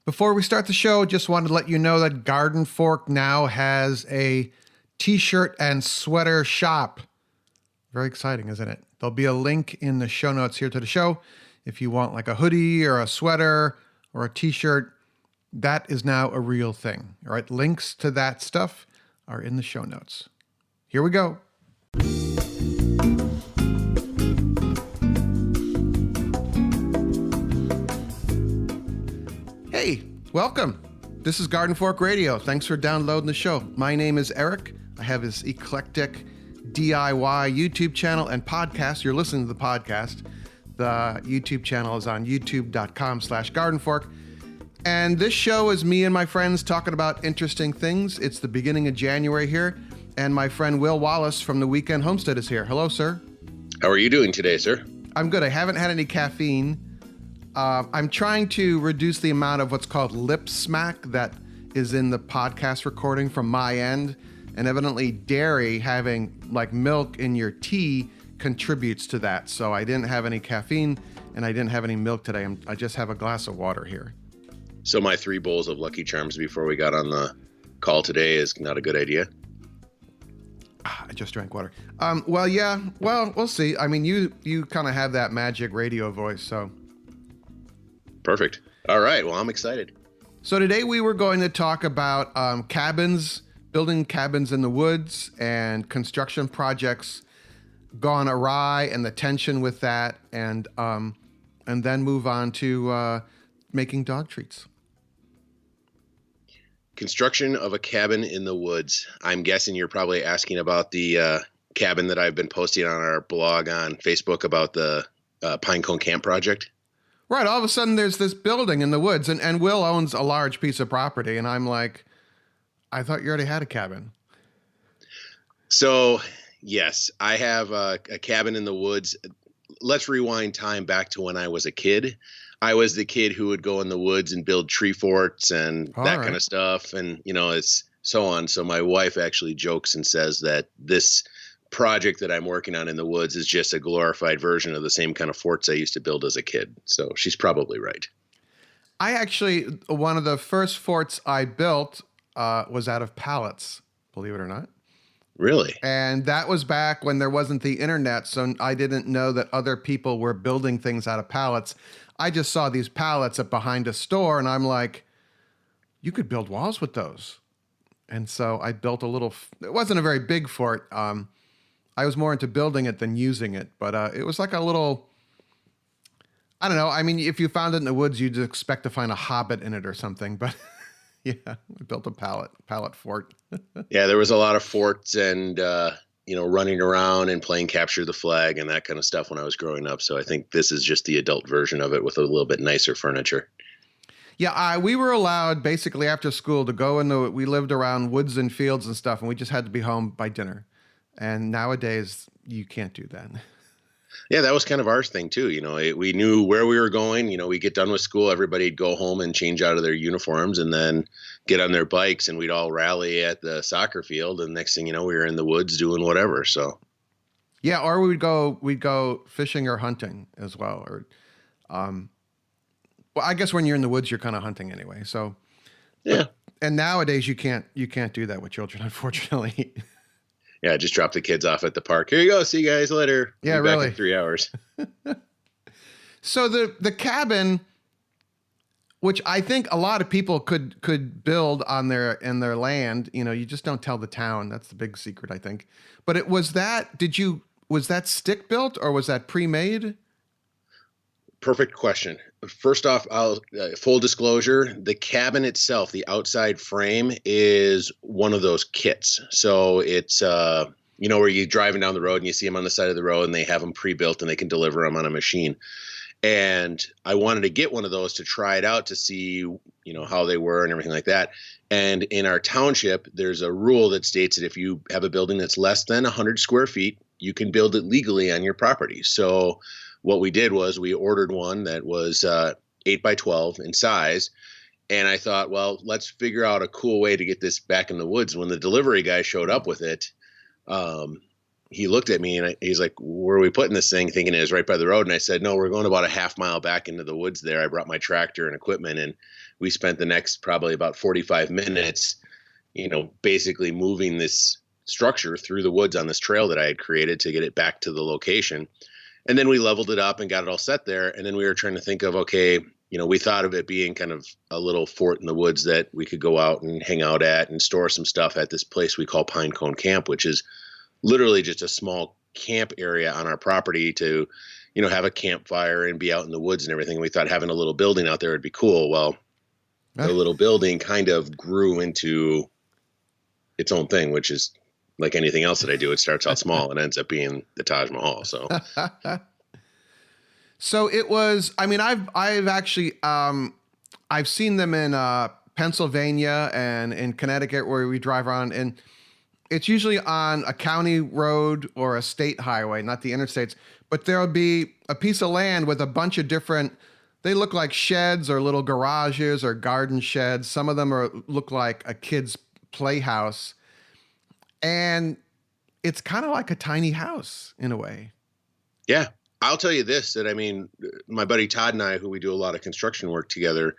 Before we start the show, just wanted to let you know that Garden Fork now has a t-shirt and sweater shop. Very exciting, isn't it? There'll be a link in the show notes here to the show. If you want like a hoodie or a sweater or a t-shirt, that is now a real thing. All right, links to that stuff are in the show notes. Here we go. Hey, welcome. This is Garden Fork Radio. Thanks for downloading the show. My name is Eric. I have this eclectic DIY YouTube channel and podcast. You're listening to the podcast. The YouTube channel is on youtube.com/gardenfork. And this show is me and my friends talking about interesting things. It's the beginning of January here, and my friend Will Wallace from the Weekend Homestead is here. Hello, sir. How are you doing today, sir? I'm good. I haven't had any caffeine. I'm trying to reduce the amount of what's called lip smack that is in the podcast recording from my end. And evidently dairy, having like milk in your tea, contributes to that. So I didn't have any caffeine and I didn't have any milk today. I just have a glass of water here. So my 3 bowls of Lucky Charms before we got on the call today is not a good idea? I just drank water. Well, we'll see. I mean, you kind of have that magic radio voice, so... Perfect. All right. Well, I'm excited. So today we were going to talk about cabins, building cabins in the woods, and construction projects gone awry and the tension with that, and then move on to making dog treats. Construction of a cabin in the woods. I'm guessing you're probably asking about the cabin that I've been posting on our blog on Facebook about the Pinecone Camp project. Right. All of a sudden there's this building in the woods and Will owns a large piece of property. And I'm like, I thought you already had a cabin. So, yes, I have a cabin in the woods. Let's rewind time back to when I was a kid. I was the kid who would go in the woods and build tree forts and kind of stuff. And, it's so on. So my wife actually jokes and says that this project that I'm working on in the woods is just a glorified version of the same kind of forts I used to build as a kid. So she's probably right. One of the first forts I built was out of pallets, believe it or not. Really? And that was back when there wasn't the internet, so I didn't know that other people were building things out of pallets. I just saw these pallets up behind a store, and I'm like, you could build walls with those. And so I built it wasn't a very big fort. I was more into building it than using it, but it was like a little, I don't know. I mean, if you found it in the woods, you'd expect to find a hobbit in it or something, but yeah, I built a pallet fort. Yeah, there was a lot of forts and, running around and playing capture the flag and that kind of stuff when I was growing up. So I think this is just the adult version of it with a little bit nicer furniture. Yeah, we were allowed basically after school to go we lived around woods and fields and stuff, and we just had to be home by dinner. And nowadays, you can't do that. Yeah, that was kind of our thing, too. We knew where we were going. We get done with school, everybody'd go home and change out of their uniforms and then get on their bikes, and we'd all rally at the soccer field. And next thing you know, we were in the woods doing whatever. So, yeah, or we'd go fishing or hunting as well. Or, well, I guess when you're in the woods, you're kind of hunting anyway. So, yeah. And nowadays, you can't do that with children, unfortunately. Yeah, just drop the kids off at the park. Here you go. See you guys later. Yeah, back really. in 3 hours. So the cabin, which I think a lot of people could build in their land, you just don't tell the town. That's the big secret, I think. But was that stick built or was that pre-made? Perfect question. First off, full disclosure, the cabin itself, the outside frame is one of those kits. So it's, where you're driving down the road and you see them on the side of the road and they have them pre-built and they can deliver them on a machine. And I wanted to get one of those to try it out to see, how they were and everything like that. And in our township, there's a rule that states that if you have a building that's less than 100 square feet, you can build it legally on your property. So what we did was we ordered one that was 8 by 12 in size. And I thought, well, let's figure out a cool way to get this back in the woods. When the delivery guy showed up with it, he looked at me and he's like, where are we putting this thing? Thinking it was right by the road. And I said, no, we're going about a half mile back into the woods there. I brought my tractor and equipment and we spent the next probably about 45 minutes, basically moving this structure through the woods on this trail that I had created to get it back to the location. And then we leveled it up and got it all set there. And then we were trying to think of, okay, we thought of it being kind of a little fort in the woods that we could go out and hang out at and store some stuff at this place we call Pine Cone Camp, which is literally just a small camp area on our property to, have a campfire and be out in the woods and everything. And we thought having a little building out there would be cool. Well, the little building kind of grew into its own thing, which is like anything else that I do. It starts out small and ends up being the Taj Mahal. So, so it was, I mean, I've actually, I've seen them in Pennsylvania and in Connecticut where we drive around, and it's usually on a county road or a state highway, not the interstates, but there'll be a piece of land with a bunch of different, they look like sheds or little garages or garden sheds. Some of them look like a kid's playhouse. And it's kind of like a tiny house in a way. Yeah. I'll tell you this, that I mean, my buddy Todd and I, who we do a lot of construction work together,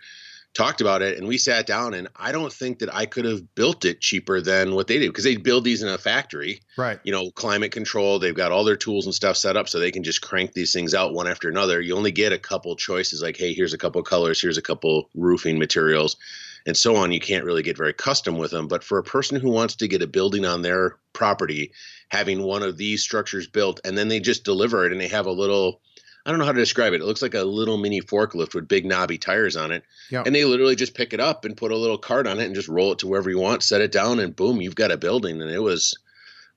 talked about it, and we sat down, and I don't think that I could have built it cheaper than what they do, because they build these in a factory, right? Climate control. They've got all their tools and stuff set up so they can just crank these things out one after another. You only get a couple choices, like, hey, here's a couple colors, here's a couple roofing materials, and so on. You can't really get very custom with them. But for a person who wants to get a building on their property, having one of these structures built, and then they just deliver it, and they have a little, I don't know how to describe it. It looks like a little mini forklift with big knobby tires on it. Yep. And they literally just pick it up and put a little cart on it and just roll it to wherever you want, set it down, and boom, you've got a building. And it was,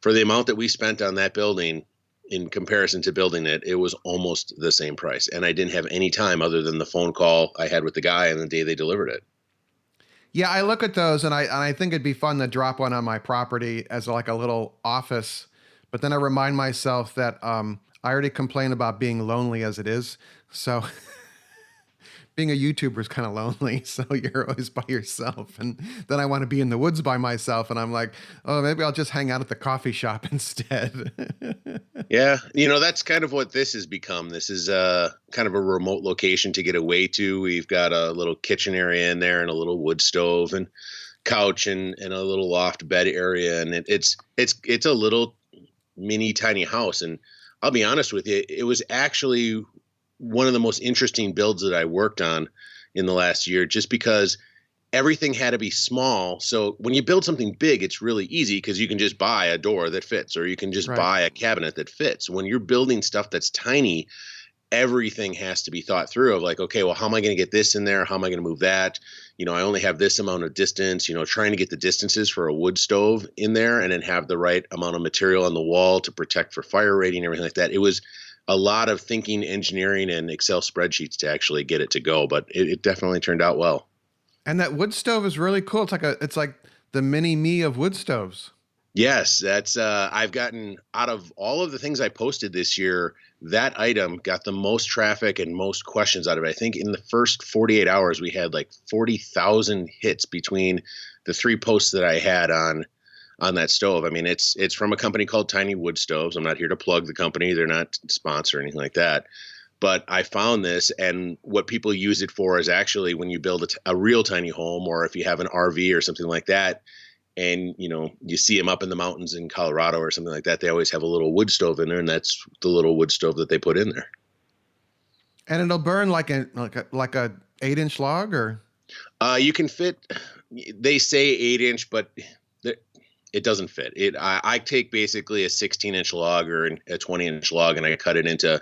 for the amount that we spent on that building in comparison to building it, it was almost the same price. And I didn't have any time other than the phone call I had with the guy and the day they delivered it. Yeah, I look at those and I think it'd be fun to drop one on my property as like a little office. But then I remind myself that I already complain about being lonely as it is. So being a YouTuber is kind of lonely. So you're always by yourself. And then I want to be in the woods by myself. And I'm like, oh, maybe I'll just hang out at the coffee shop instead. Yeah. That's kind of what this has become. This is kind of a remote location to get away to. We've got a little kitchen area in there and a little wood stove and couch and a little loft bed area. And it's a little mini tiny house. And I'll be honest with you, it was actually one of the most interesting builds that I worked on in the last year, just because everything had to be small. So when you build something big, it's really easy because you can just buy a door that fits, or you can just buy a cabinet that fits. When you're building stuff that's tiny, everything has to be thought through of like, okay, well, how am I going to get this in there? How am I going to move that? I only have this amount of distance, trying to get the distances for a wood stove in there and then have the right amount of material on the wall to protect for fire rating and everything like that. It was a lot of thinking, engineering, and Excel spreadsheets to actually get it to go, but it definitely turned out well. And that wood stove is really cool. It's like the mini me of wood stoves. Yes, that's I've gotten, out of all of the things I posted this year, that item got the most traffic and most questions out of it. I think in the first 48 hours, we had like 40,000 hits between the 3 posts that I had on that stove. I mean, it's from a company called Tiny Wood Stoves. I'm not here to plug the company. They're not sponsored or anything like that. But I found this, and what people use it for is actually when you build a real tiny home, or if you have an RV or something like that, and you see them up in the mountains in Colorado or something like that, they always have a little wood stove in there, and that's the little wood stove that they put in there. And it'll burn like a 8-inch log, or you can fit. They say 8-inch, but it doesn't fit. I take basically a 16-inch log or a 20-inch log, and I cut it into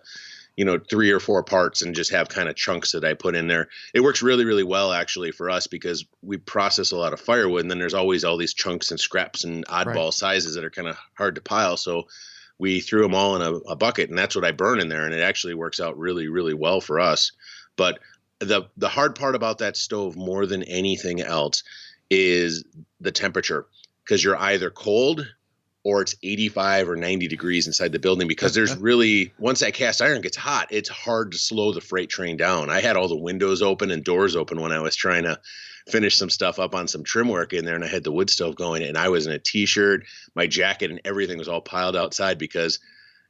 3 or 4 parts and just have kind of chunks that I put in there. It works really, really well actually for us because we process a lot of firewood, and then there's always all these chunks and scraps and oddball sizes that are kind of hard to pile. So we threw them all in a bucket, and that's what I burn in there. And it actually works out really, really well for us. But the hard part about that stove more than anything else is the temperature, because you're either cold or it's 85 or 90 degrees inside the building, because there's really, once that cast iron gets hot, it's hard to slow the freight train down. I had all the windows open and doors open when I was trying to finish some stuff up on some trim work in there, and I had the wood stove going, and I was in a t-shirt, my jacket and everything was all piled outside because,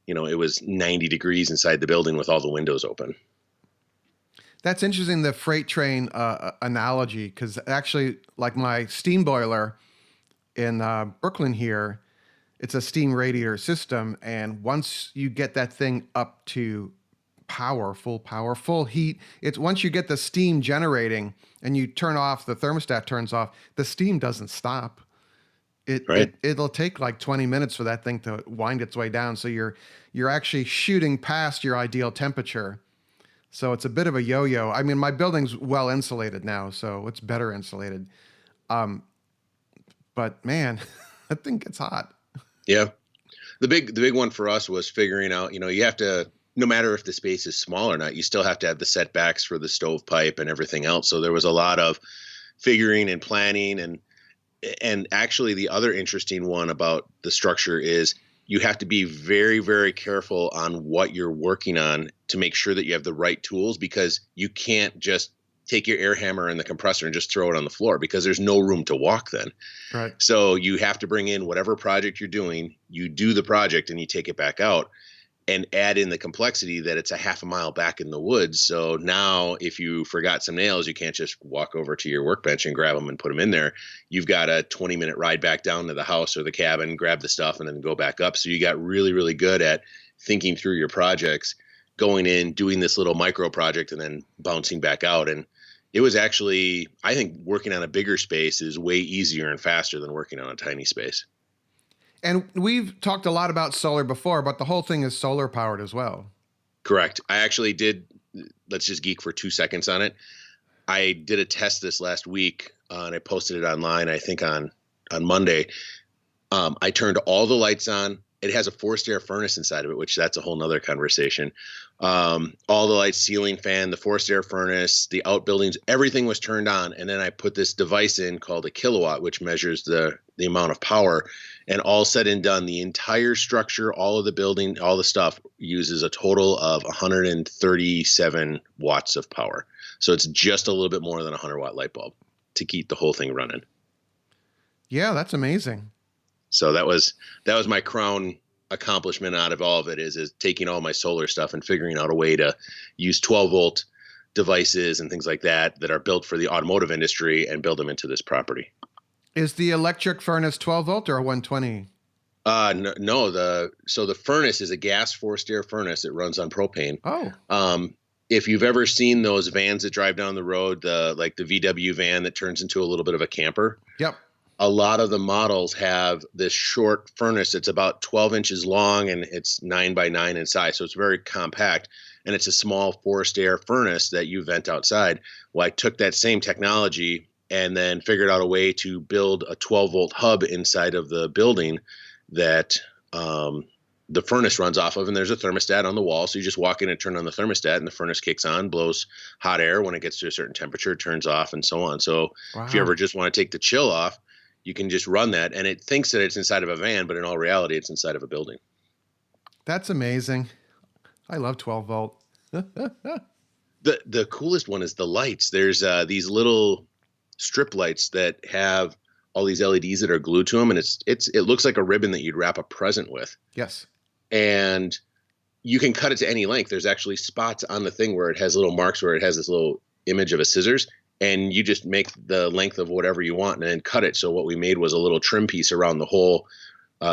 it was 90 degrees inside the building with all the windows open. That's interesting, the freight train analogy, because actually, like my steam boiler in Brooklyn here, it's a steam radiator system. And once you get that thing up to power, full heat, it's once you get the steam generating and you turn off, the thermostat turns off, the steam doesn't stop. Right. It'll take like 20 minutes for that thing to wind its way down. So you're actually shooting past your ideal temperature. So it's a bit of a yo-yo. I mean, my building's well insulated now, so it's better insulated. But man, that thing gets hot. Yeah. The big one for us was figuring out, you have to, no matter if the space is small or not, you still have to have the setbacks for the stovepipe and everything else. So there was a lot of figuring and planning, and actually the other interesting one about the structure is you have to be very, very careful on what you're working on to make sure that you have the right tools, because you can't just take your air hammer and the compressor and just throw it on the floor, because there's no room to walk then. Right. So you have to bring in whatever project you're doing, you do the project and you take it back out, and add in the complexity that it's a half a mile back in the woods. So now if you forgot some nails, you can't just walk over to your workbench and grab them and put them in there. You've got a 20-minute ride back down to the house or the cabin, grab the stuff, and then go back up. So you got really, really good at thinking through your projects, going in, doing this little micro project, and then bouncing back out. And it was actually, I think working on a bigger space is way easier and faster than working on a tiny space. And we've talked a lot about solar before, but the whole thing is solar powered as well. Correct. I actually did. Let's just geek for 2 seconds on it. I did a test this last week, and I posted it online, I think on Monday. I turned all the lights on. It has a forced air furnace inside of it, which that's a whole nother conversation. All the lights, ceiling fan, the forced air furnace, the outbuildings, everything was turned on. And then I put this device in called a kilowatt, which measures the amount of power. And all said and done, the entire structure, all of the building, all the stuff uses a total of 137 watts of power. So it's just a little bit more than a 100-watt light bulb to keep the whole thing running. Yeah, that's amazing. So that was my crown accomplishment out of all of it, is taking all my solar stuff and figuring out a way to use 12-volt devices and things like that are built for the automotive industry and build them into this property. Is the electric furnace 12 volt or 120? No. The furnace is a gas forced air furnace. It runs on propane. Oh. If you've ever seen those vans that drive down the road, like the VW van that turns into a little bit of a camper. Yep. A lot of the models have this short furnace. It's about 12 inches long and it's 9 by 9 in size. So it's very compact, and it's a small forced air furnace that you vent outside. Well, I took that same technology and then figured out a way to build a 12-volt hub inside of the building that the furnace runs off of, and there's a thermostat on the wall. So you just walk in and turn on the thermostat, and the furnace kicks on, blows hot air. When it gets to a certain temperature, it turns off, and so on. So If you ever just want to take the chill off, you can just run that, and it thinks that it's inside of a van, but in all reality, it's inside of a building. That's amazing. I love 12 volt. The coolest one is the lights. There's these little strip lights that have all these LEDs that are glued to them, and it looks like a ribbon that you'd wrap a present with. Yes. And you can cut it to any length. There's actually spots on the thing where it has little marks where it has this little image of a scissors, and you just make the length of whatever you want and then cut it. So what we made was a little trim piece around the whole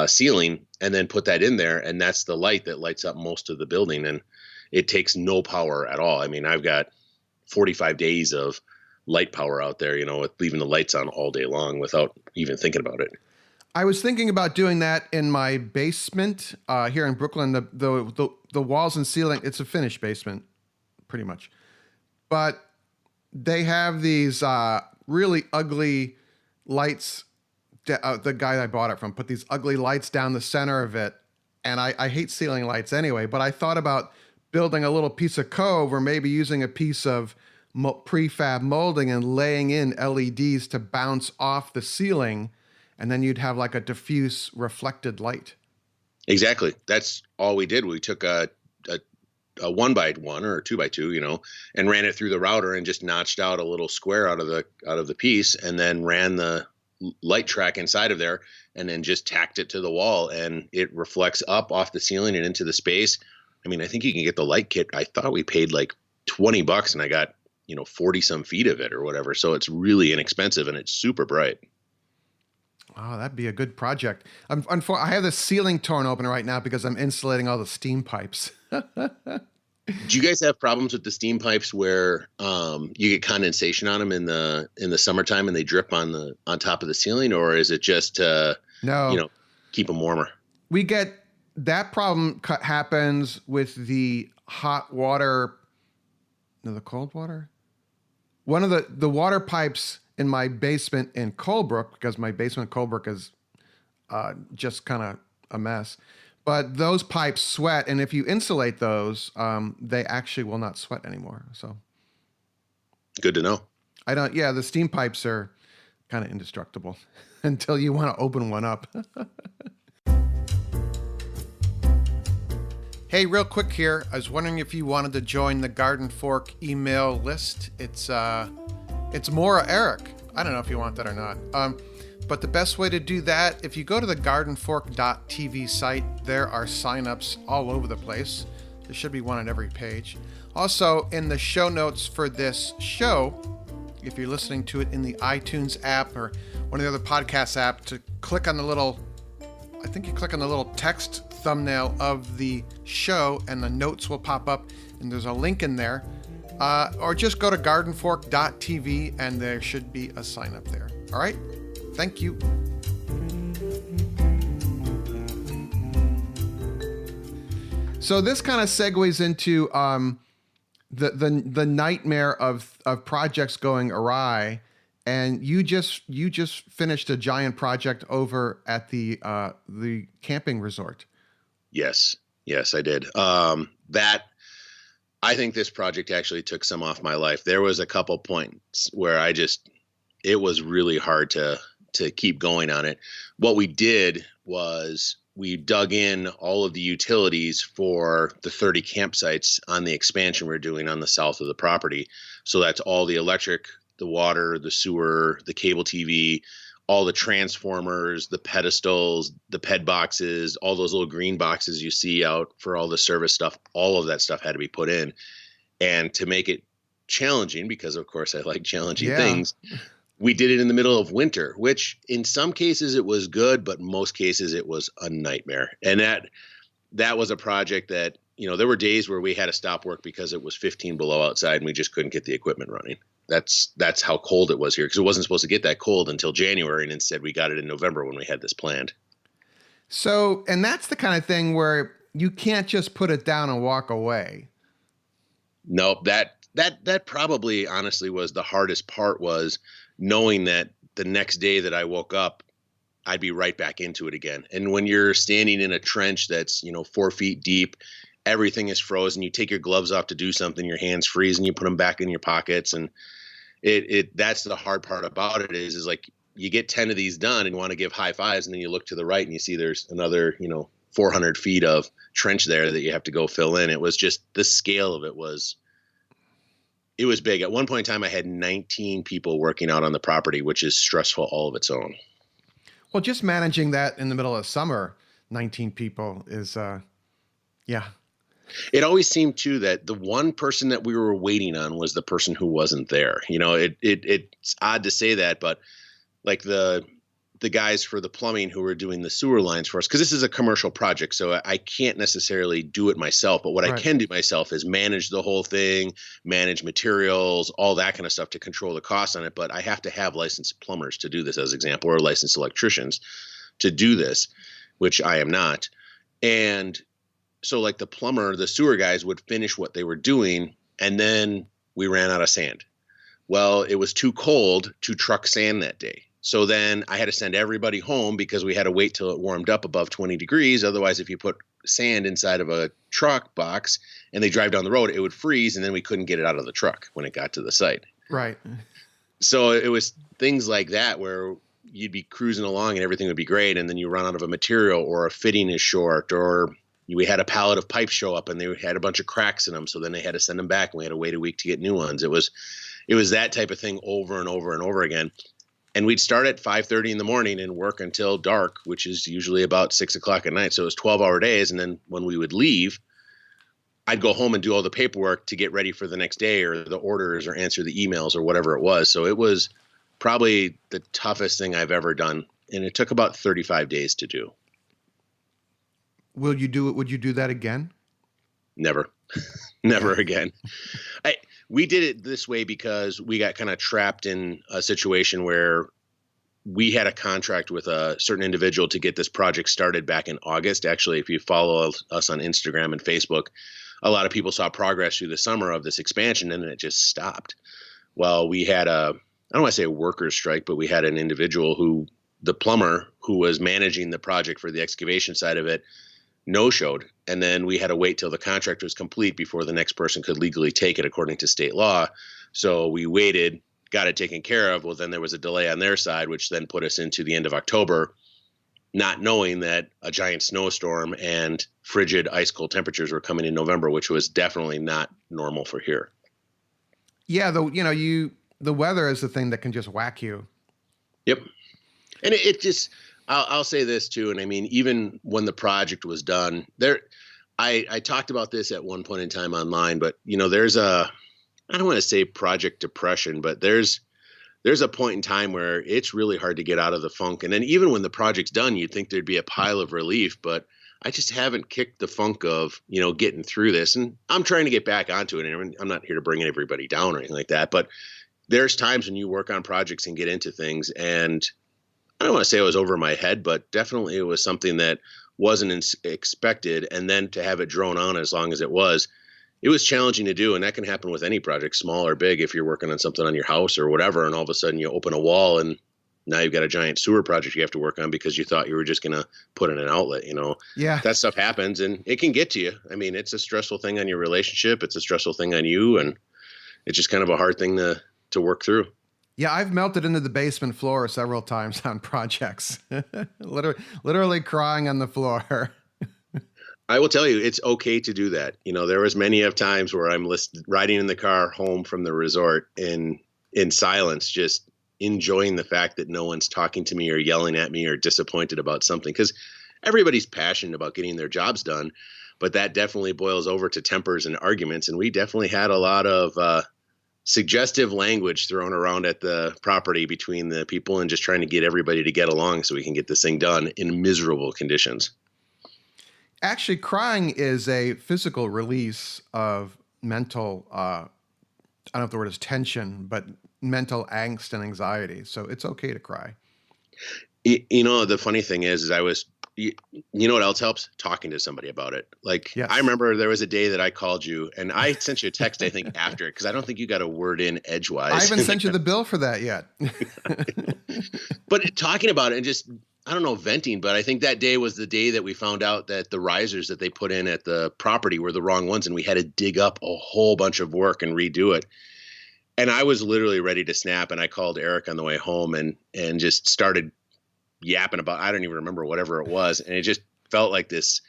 ceiling, and then put that in there, and that's the light that lights up most of the building, and it takes no power at all. I mean, I've got 45 days of light power out there, with leaving the lights on all day long without even thinking about it. I was thinking about doing that in my basement here in Brooklyn. The walls and ceiling, it's a finished basement, pretty much. But they have these really ugly lights. The guy I bought it from put these ugly lights down the center of it. And I hate ceiling lights anyway, but I thought about building a little piece of cove, or maybe using a piece of prefab molding and laying in LEDs to bounce off the ceiling, and then you'd have like a diffuse reflected light. Exactly. That's all we did. We took a 1x1 or a 2x2, and ran it through the router and just notched out a little square out of the piece, and then ran the light track inside of there, and then just tacked it to the wall, and it reflects up off the ceiling and into the space. I mean, I think you can get the light kit. I thought we paid like $20 and I got 40 some feet of it or whatever. So it's really inexpensive and it's super bright. Oh, that'd be a good project. I have the ceiling torn open right now because I'm insulating all the steam pipes. Do you guys have problems with the steam pipes where you get condensation on them in the summertime and they drip on top of the ceiling, or is it just No, keep them warmer? we get that problem happens with the hot water. No, the cold water. One of the water pipes in my basement in Colebrook, because my basement in Colebrook is just kind of a mess. But those pipes sweat, and if you insulate those, they actually will not sweat anymore. So Good to know. I don't. Yeah, the steam pipes are kind of indestructible until you want to open one up. Hey, real quick here. I was wondering if you wanted to join the Garden Fork email list. It's Maura Eric. I don't know if you want that or not. But the best way to do that, if you go to the gardenfork.tv site, there are signups all over the place. There should be one on every page. Also, in the show notes for this show, if you're listening to it in the iTunes app or one of the other podcast apps, to click on the little, I think you click on the little text thumbnail of the show and the notes will pop up and there's a link in there. Or just go to gardenfork.tv and there should be a sign up there. All right? Thank you. So this kind of segues into the nightmare of projects going awry, and you just finished a giant project over at the camping resort. Yes, I did. I think this project actually took some off my life. There was a couple points where it was really hard to keep going on it. What we did was we dug in all of the utilities for the 30 campsites on the expansion we're doing on the south of the property. So that's all the electric, the water, the sewer, the cable TV, all the transformers, the pedestals, the ped boxes, all those little green boxes you see out for all the service stuff. All of that stuff had to be put in. And to make it challenging, because of course I like challenging things, we did it in the middle of winter, which in some cases it was good, but most cases it was a nightmare. And that was a project that, there were days where we had to stop work because it was 15 below outside and we just couldn't get the equipment running. That's how cold it was here, because it wasn't supposed to get that cold until January, and instead we got it in November when we had this planned. So, and that's the kind of thing where you can't just put it down and walk away. No, that probably honestly was the hardest part, was knowing that the next day that I woke up, I'd be right back into it again. And when you're standing in a trench that's, 4 feet deep, everything is frozen. You take your gloves off to do something, your hands freeze, and you put them back in your pockets. And that's the hard part about it is like you get 10 of these done and you want to give high fives, and then you look to the right and you see there's another, 400 feet of trench there that you have to go fill in. It was just, the scale of it was big. At one point in time, I had 19 people working out on the property, which is stressful all of its own. Well, just managing that in the middle of summer, 19 people is, yeah. It always seemed too that the one person that we were waiting on was the person who wasn't there. It's odd to say that, but like the guys for the plumbing who were doing the sewer lines for us, because this is a commercial project, so I can't necessarily do it myself. But what I can do myself is manage the whole thing, manage materials, all that kind of stuff to control the costs on it. But I have to have licensed plumbers to do this, as example, or licensed electricians to do this, which I am not. And so like the sewer guys would finish what they were doing, and then we ran out of sand. Well, it was too cold to truck sand that day. So then I had to send everybody home because we had to wait till it warmed up above 20 degrees. Otherwise, if you put sand inside of a truck box and they drive down the road, it would freeze, and then we couldn't get it out of the truck when it got to the site. Right. So it was things like that where you'd be cruising along and everything would be great, and then you run out of a material, or a fitting is short, or we had a pallet of pipes show up and they had a bunch of cracks in them. So then they had to send them back, and we had to wait a week to get new ones. It was that type of thing over and over and over again. And we'd start at 5:30 in the morning and work until dark, which is usually about 6 o'clock at night. So it was 12-hour days. And then when we would leave, I'd go home and do all the paperwork to get ready for the next day or the orders or answer the emails or whatever it was. So it was probably the toughest thing I've ever done. And it took about 35 days to do. Will you do it? Would you do that again? Never, never again. We did it this way because we got kind of trapped in a situation where we had a contract with a certain individual to get this project started back in August. Actually, if you follow us on Instagram and Facebook, a lot of people saw progress through the summer of this expansion, and then it just stopped. Well, we had I don't want to say a workers' strike, but we had an individual the plumber who was managing the project for the excavation side of it, no-showed. And then we had to wait till the contract was complete before the next person could legally take it according to state law. So we waited, got it taken care of. Well, then there was a delay on their side, which then put us into the end of October, not knowing that a giant snowstorm and frigid ice cold temperatures were coming in November, which was definitely not normal for here. Yeah, the weather is the thing that can just whack you. Yep. And it just, I'll say this too. And I mean, even when the project was done I talked about this at one point in time online, but there's I don't want to say project depression, but there's a point in time where it's really hard to get out of the funk. And then even when the project's done, you'd think there'd be a pile of relief, but I just haven't kicked the funk of, getting through this. And I'm trying to get back onto it. And I'm not here to bring everybody down or anything like that, but there's times when you work on projects and get into things, and I don't want to say it was over my head, but definitely it was something that wasn't expected. And then to have it drone on as long as it was challenging to do. And that can happen with any project, small or big, if you're working on something on your house or whatever. And all of a sudden you open a wall and now you've got a giant sewer project you have to work on because you thought you were just going to put in an outlet, Yeah. That stuff happens and it can get to you. I mean, it's a stressful thing on your relationship. It's a stressful thing on you. And it's just kind of a hard thing to work through. Yeah, I've melted into the basement floor several times on projects. literally crying on the floor. I will tell you, it's okay to do that. There was many of times where I'm riding in the car home from the resort in silence, just enjoying the fact that no one's talking to me or yelling at me or disappointed about something, because everybody's passionate about getting their jobs done. But that definitely boils over to tempers and arguments. And we definitely had a lot of suggestive language thrown around at the property between the people and just trying to get everybody to get along so we can get this thing done in miserable conditions. Actually, crying is a physical release of mental, I don't know if the word is tension, but mental angst and anxiety. So it's okay to cry. The funny thing is you know what else helps? Talking to somebody about it. Like, yes. I remember there was a day that I called you and I sent you a text, I think, after it, because I don't think you got a word in edgewise. I haven't sent you the bill for that yet. But talking about it and just, I don't know, venting, but I think that day was the day that we found out that the risers that they put in at the property were the wrong ones, and we had to dig up a whole bunch of work and redo it. And I was literally ready to snap, and I called Eric on the way home and just started yapping about, I don't even remember whatever it was. And it just felt like this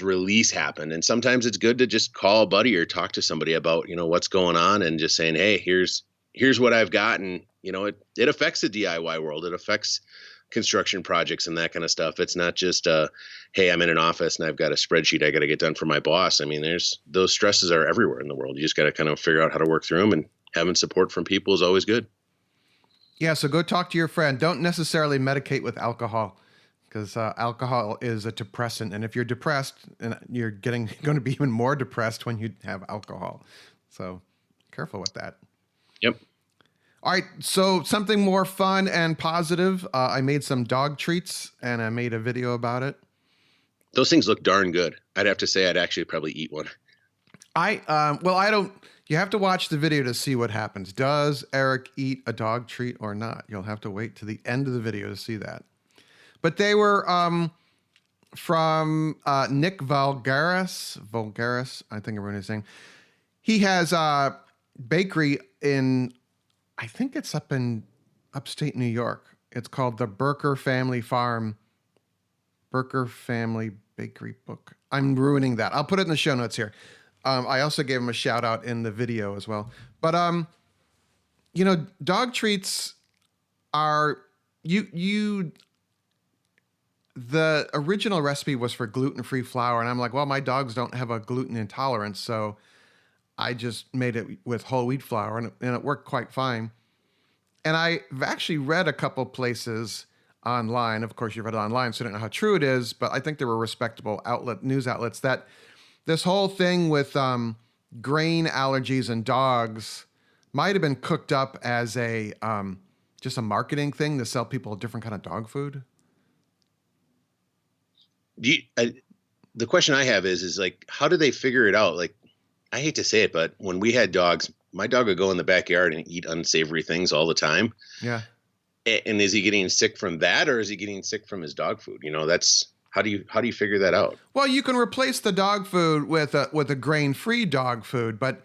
release happened. And sometimes it's good to just call a buddy or talk to somebody about, what's going on, and just saying, hey, here's what I've got. And, it affects the DIY world. It affects construction projects and that kind of stuff. It's not just, hey, I'm in an office and I've got a spreadsheet I got to get done for my boss. I mean, those stresses are everywhere in the world. You just got to kind of figure out how to work through them, and having support from people is always good. Yeah, so go talk to your friend. Don't necessarily medicate with alcohol, because alcohol is a depressant. And if you're depressed, and you're going to be even more depressed when you have alcohol. So careful with that. Yep. All right, so something more fun and positive. I made some dog treats, and I made a video about it. Those things look darn good. I'd have to say I'd actually probably eat one. I don't. You have to watch the video to see what happens. Does Eric eat a dog treat or not? You'll have to wait to the end of the video to see that. But they were from Nick Vulgaris, I think I'm his name. He has a bakery in, I think it's up in upstate New York. It's called the Burker Family Bakery Book. I'm ruining that. I'll put it in the show notes here. I also gave him a shout out in the video as well. But, dog treats are, the original recipe was for gluten-free flour, and I'm like, well, my dogs don't have a gluten intolerance, so I just made it with whole wheat flour, and it worked quite fine. And I've actually read a couple places online. Of course, you read it online, so I don't know how true it is, but I think there were respectable news outlets that this whole thing with grain allergies in dogs might have been cooked up as a just a marketing thing to sell people a different kind of dog food. The question I have is like, how do they figure it out? Like, I hate to say it, but when we had dogs, my dog would go in the backyard and eat unsavory things all the time. Yeah. And is he getting sick from that, or is he getting sick from his dog food? That's how do you figure that out? Well, you can replace the dog food with a grain-free dog food, but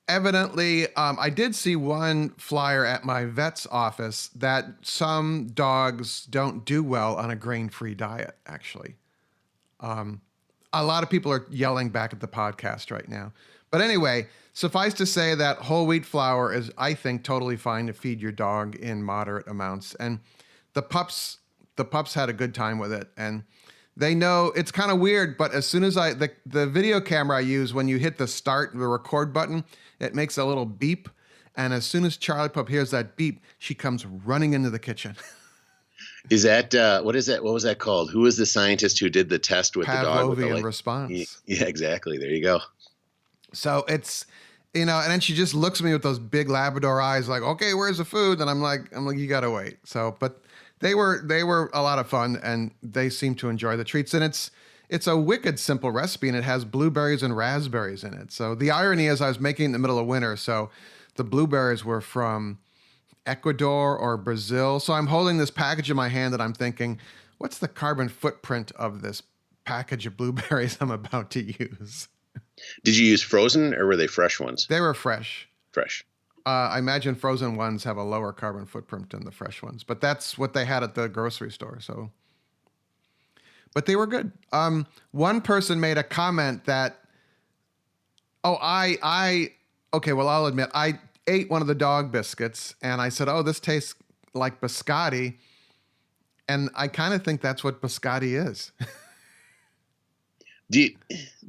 evidently, I did see one flyer at my vet's office that some dogs don't do well on a grain-free diet, actually. A lot of people are yelling back at the podcast right now. But anyway, suffice to say that whole wheat flour is, I think, totally fine to feed your dog in moderate amounts. And the pups had a good time with it. And they know it's kind of weird, but as soon as the video camera I use, when you hit the record button, it makes a little beep. And as soon as Charlie Pup hears that beep, she comes running into the kitchen. Is that, what is that? What was that called? Who was the scientist who did the test with the dog? Pavlovian response. Yeah, exactly. There you go. So it's, and then she just looks at me with those big Labrador eyes like, okay, where's the food? And I'm like, you gotta wait. So, but they were a lot of fun, and they seem to enjoy the treats. And it's a wicked simple recipe, and it has blueberries and raspberries in it. So the irony is I was making it in the middle of winter. So the blueberries were from Ecuador or Brazil. So I'm holding this package in my hand and I'm thinking, what's the carbon footprint of this package of blueberries I'm about to use? Did you use frozen or were they fresh ones? They were fresh. Fresh. I imagine frozen ones have a lower carbon footprint than the fresh ones, but that's what they had at the grocery store. So, but they were good. One person made a comment that, okay, well, I'll admit, I ate one of the dog biscuits and I said, oh, this tastes like biscotti. And I kind of think that's what biscotti is. Do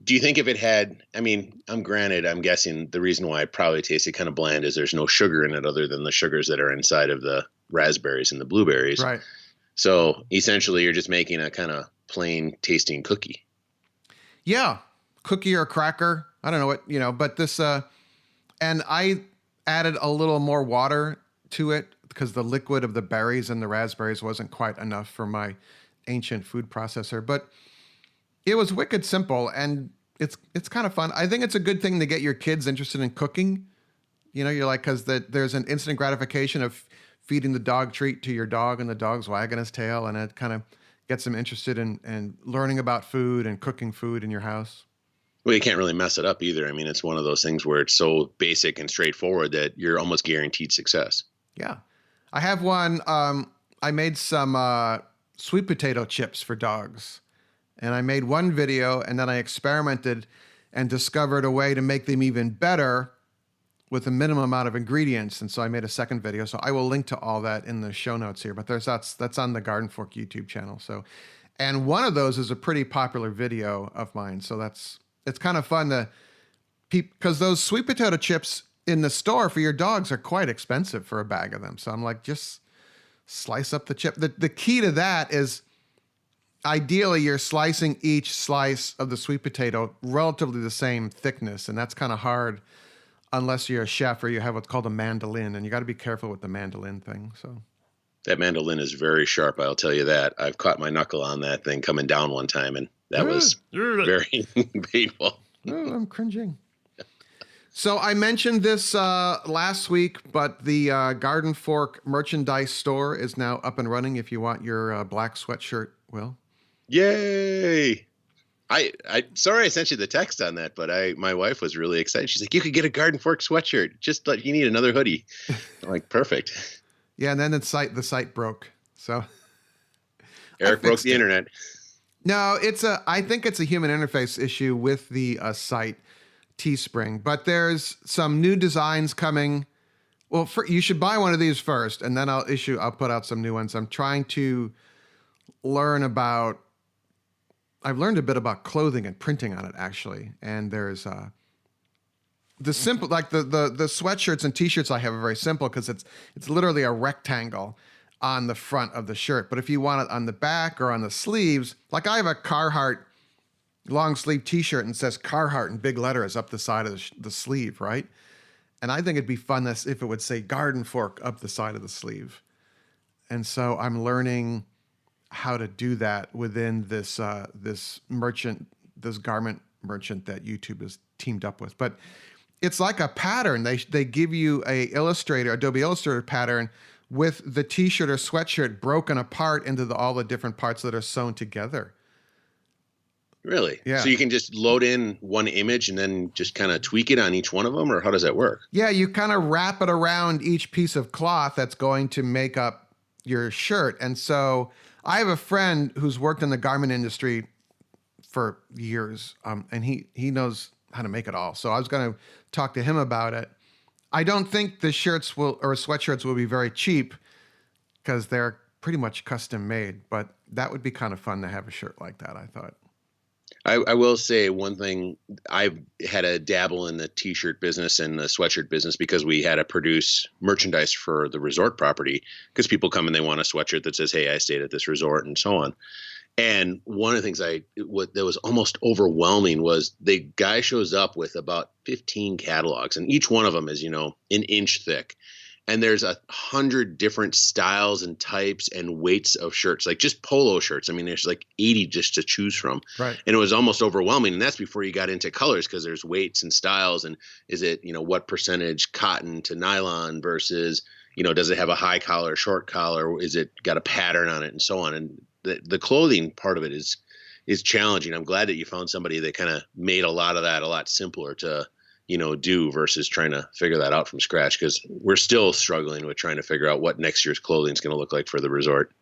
you think if it had, I'm guessing the reason why it probably tasted kind of bland is there's no sugar in it other than the sugars that are inside of the raspberries and the blueberries. Right. So essentially you're just making a kind of plain tasting cookie. Yeah. Cookie or cracker. I don't know what, but this, and I added a little more water to it because the liquid of the berries and the raspberries wasn't quite enough for my ancient food processor, but it was wicked simple, and it's kind of fun. I think it's a good thing to get your kids interested in cooking. You're like, because there's an instant gratification of feeding the dog treat to your dog and the dog's wagging his tail, and it kind of gets them interested in learning about food and cooking food in your house. Well, you can't really mess it up either. It's one of those things where it's so basic and straightforward that you're almost guaranteed success. Yeah. I have one. I made some sweet potato chips for dogs. And I made one video, and then I experimented and discovered a way to make them even better with a minimum amount of ingredients. And so I made a second video. So I will link to all that in the show notes here. But that's on the Garden Fork YouTube channel. So, and one of those is a pretty popular video of mine. So it's kind of fun to because those sweet potato chips in the store for your dogs are quite expensive for a bag of them. So I'm like, just slice up the chip. The key to that is, ideally, you're slicing each slice of the sweet potato relatively the same thickness, and that's kind of hard unless you're a chef or you have what's called a mandolin, and you got to be careful with the mandolin thing. So that mandolin is very sharp, I'll tell you that. I've caught my knuckle on that thing coming down one time, and that was very painful. Oh, I'm cringing. So I mentioned this last week, but the Garden Fork merchandise store is now up and running if you want your black sweatshirt, Will. Yay! I sorry I sent you the text on that, but my wife was really excited. She's like, you could get a Garden Fork sweatshirt. Just like you need another hoodie. I'm like, perfect. Yeah, and then the site broke. So Eric broke the internet. No, I think it's a human interface issue with the site Teespring, but there's some new designs coming. Well, you should buy one of these first, and then I'll put out some new ones. I'm trying to learn about. I've learned a bit about clothing and printing on it actually, and there's the simple like the sweatshirts and t-shirts I have are very simple because it's literally a rectangle on the front of the shirt. But if you want it on the back or on the sleeves, like I have a Carhartt long sleeve t-shirt and it says Carhartt in big letters up the side of the sleeve, right? And I think it'd be fun if it would say Garden Fork up the side of the sleeve. And so I'm learning how to do that within this garment merchant that YouTube has teamed up with. But it's like a pattern. They give you Adobe Illustrator pattern with the t-shirt or sweatshirt broken apart into all the different parts that are sewn together. Really? Yeah. So you can just load in one image and then just kind of tweak it on each one of them, or how does that work? Yeah, you kind of wrap it around each piece of cloth that's going to make up your shirt. And so I have a friend who's worked in the garment industry for years, and he knows how to make it all. So I was going to talk to him about it. I don't think the shirts or sweatshirts will be very cheap because they're pretty much custom made, but that would be kind of fun to have a shirt like that, I thought. I will say one thing. I've had a dabble in the t-shirt business and the sweatshirt business because we had to produce merchandise for the resort property because people come and they want a sweatshirt that says, "Hey, I stayed at this resort," and so on. And one of the things that was almost overwhelming was the guy shows up with about 15 catalogs, and each one of them is, an inch thick. And there's 100 different styles and types and weights of shirts, like just polo shirts. I mean, there's like 80 just to choose from. Right. And it was almost overwhelming. And that's before you got into colors, because there's weights and styles. And is it, what percentage cotton to nylon versus, does it have a high collar, short collar? Or is it got a pattern on it and so on? And the clothing part of it is challenging. I'm glad that you found somebody that kind of made a lot of that a lot simpler to do versus trying to figure that out from scratch, because we're still struggling with trying to figure out what next year's clothing is going to look like for the resort.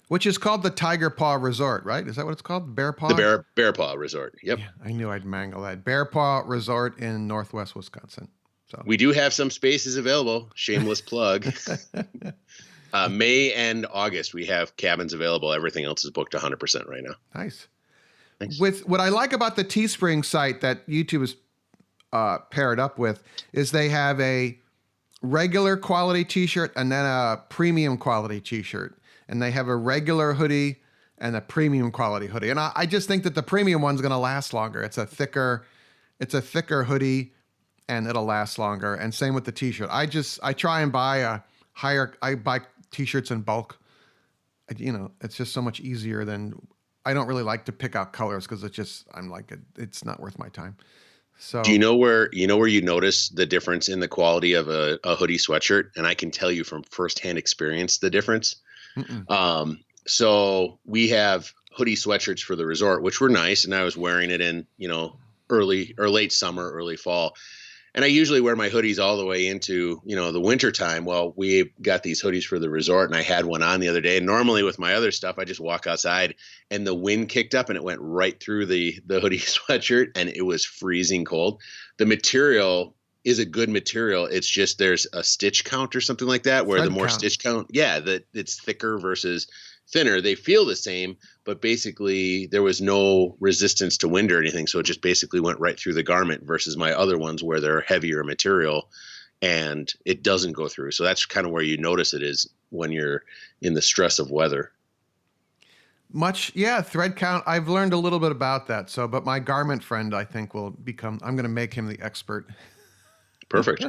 Which is called the Tiger Paw Resort, right? Is that what it's called? Bear Paw? The Bear Paw Resort. Yep. Yeah, I knew I'd mangle that. Bear Paw Resort in Northwest Wisconsin. So we do have some spaces available. Shameless plug. May and August, we have cabins available. Everything else is booked 100% right now. Nice. Thanks. With what I like about the Teespring site that YouTube is paired up with is they have a regular quality t-shirt and then a premium quality t-shirt, and they have a regular hoodie and a premium quality hoodie. And I just think that the premium one's going to last longer. It's a thicker hoodie and it'll last longer. And same with the t-shirt. I try and buy I buy t-shirts in bulk. It's just so much easier than, I don't really like to pick out colors because it's not worth my time. So do you know where you notice the difference in the quality of a hoodie sweatshirt? And I can tell you from firsthand experience the difference. So we have hoodie sweatshirts for the resort, which were nice, and I was wearing it in early or late summer, early fall. And I usually wear my hoodies all the way into, the winter time. Well, we got these hoodies for the resort, and I had one on the other day. And normally with my other stuff, I just walk outside and the wind kicked up and it went right through the hoodie sweatshirt, and it was freezing cold. The material is a good material. It's just there's a stitch count or something like that, where Thread the more count. stitch count, that it's thicker versus thinner. They feel the same, but basically there was no resistance to wind or anything. So it just basically went right through the garment versus my other ones where they're heavier material and it doesn't go through. So that's kind of where you notice it is when you're in the stress of weather. Thread count. I've learned a little bit about that. But my garment friend, I think, I'm going to make him the expert. Perfect.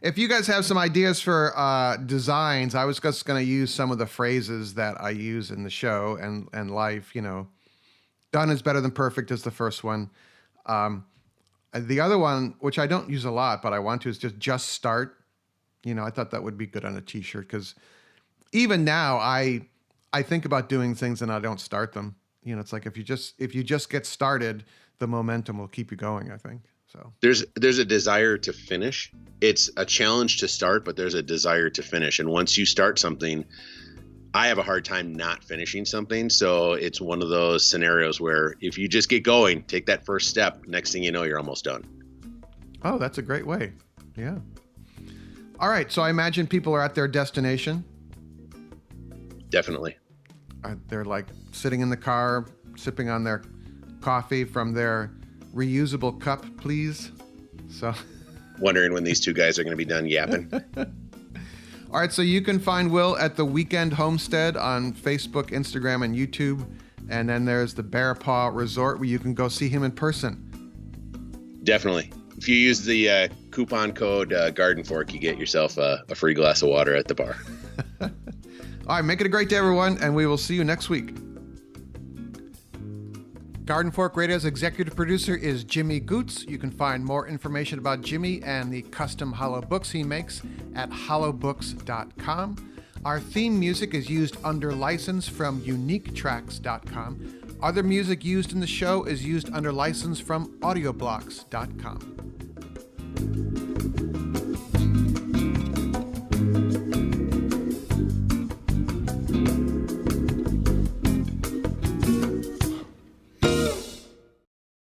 If you guys have some ideas for designs, I was just going to use some of the phrases that I use in the show and life. Done is better than perfect is the first one. The other one, which I don't use a lot, but I want to, is just start. I thought that would be good on a t-shirt because even now I think about doing things and I don't start them. It's like if you just get started, the momentum will keep you going, I think. So there's a desire to finish. It's a challenge to start, but there's a desire to finish. And once you start something, I have a hard time not finishing something. So it's one of those scenarios where if you just get going, take that first step, next thing you know, you're almost done. Oh, that's a great way. Yeah. All right. So I imagine people are at their destination. Definitely. They're like sitting in the car, sipping on their coffee from their reusable cup, please. So, wondering when these two guys are going to be done yapping. All right, so you can find Will at the Weekend Homestead on Facebook, Instagram, and YouTube. And then there's the Bear Paw Resort where you can go see him in person. Definitely. If you use the coupon code Garden Fork, you get yourself a free glass of water at the bar. All right, make it a great day, everyone, and we will see you next week. Garden Fork Radio's executive producer is Jimmy Goots. You can find more information about Jimmy and the custom hollow books he makes at hollowbooks.com. Our theme music is used under license from uniquetracks.com. Other music used in the show is used under license from audioblocks.com.